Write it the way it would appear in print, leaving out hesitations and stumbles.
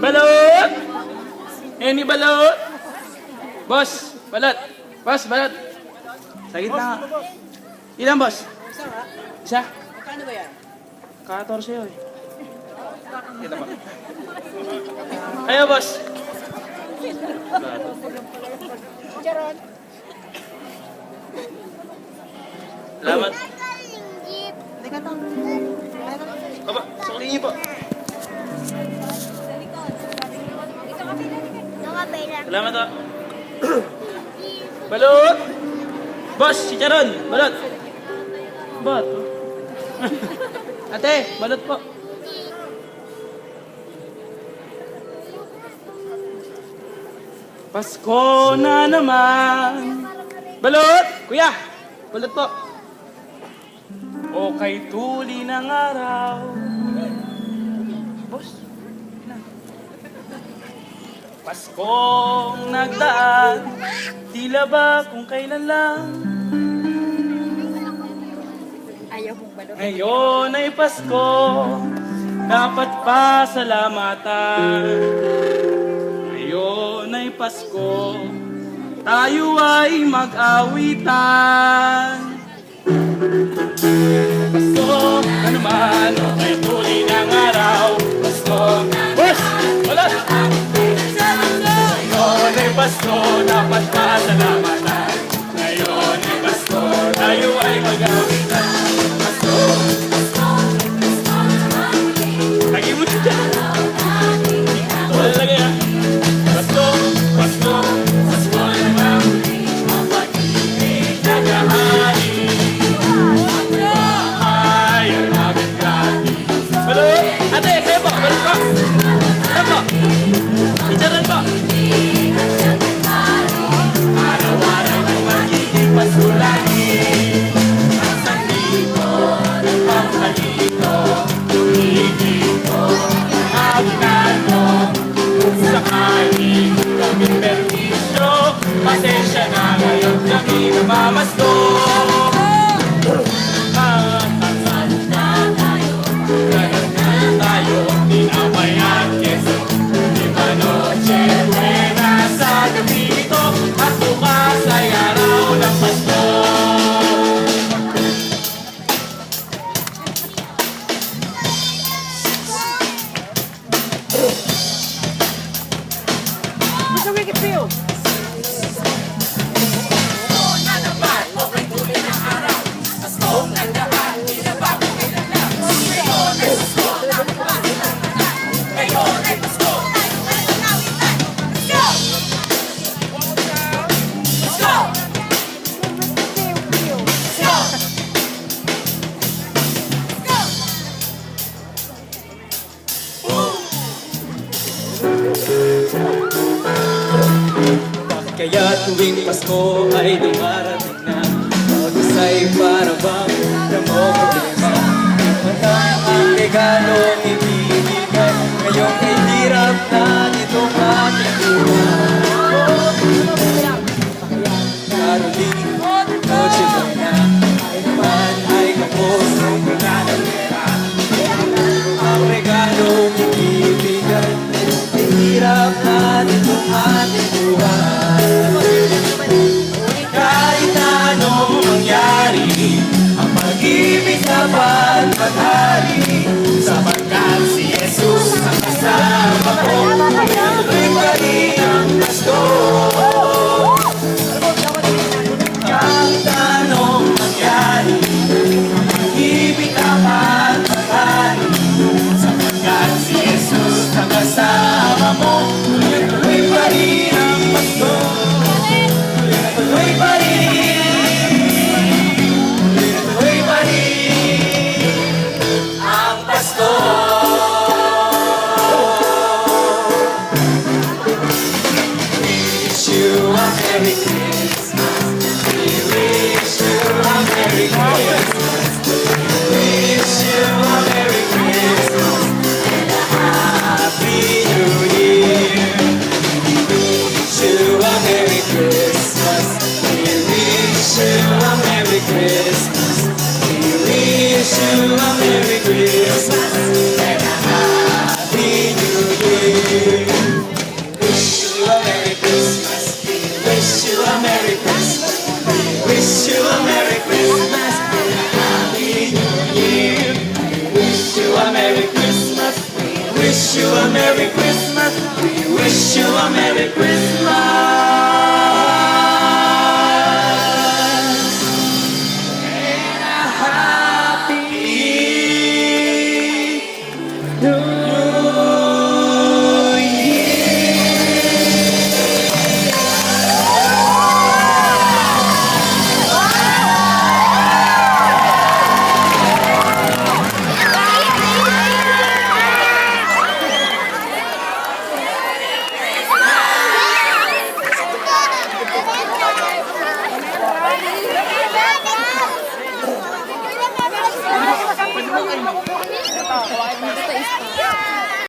Balot! Any balot? Boss, balot. Boss, balot. Sa gitna. Ilan, boss? Isa? Magkano ba yan? 14 yun. Kita ba? Kayo, boss. Charon. Salamat. Teka to. Aba, sukli niyo po. Salamat po. Balot! Boss, si Charon. Balot. Balot. Ate, balot po. Pasko na naman. Balot! Kuya, balot po. O kay tuli ng araw. Boss. Paskong nagdaan, tila ba kung kailan lang. Ayaw mong balot. Ngayon ay Pasko, dapat pasalamatan. Ngayon ay Pasko, tayo ay mag-awitan. Pasko na naman, o kay tuli ng araw. Pasko, boss! Wala! Ngayon ay Pasko, dapat pasalamatan. Ngayon ay Pasko, tayo ay mag-awitan. Pasko, lagi mo siya dyan. Wala lagi ha. Pasko, Pasko, Pasko naman. Ang pag-ibig nagahari. Ay, ang namin gati. Balot! Ate, kayo po, balot po. Kayo po. Icharan po. Araw-araw ng magiging pasulangin. Ang sandito ng panghalito. Tumigil ko ang agado. Kung sakaling kaming permisyo, pasensya na ngayon kami namamasko. Tayo, dinamay at keso. Lima noche buena sa gabi ito. At bukas ay araw ng Pasko. What's the wicked feel? Kaya tuwing Pasko ay dumarating na, mag-isay para bang na mo problema. Ang regalo ibibigay, ngayong ay hirap na nitong ating buhay. Caroline, noche buena, ay naman ay kapos ng pagkakapera. Ang regalo ibibigay, ngayong ay hirap na nitong ating buhay. Kahit anong mangyari, ang pag-ibig dapat maghari sa pagkakas. wish you a Merry Christmas. We wish you a Merry Christmas. And a Happy New Year. Basta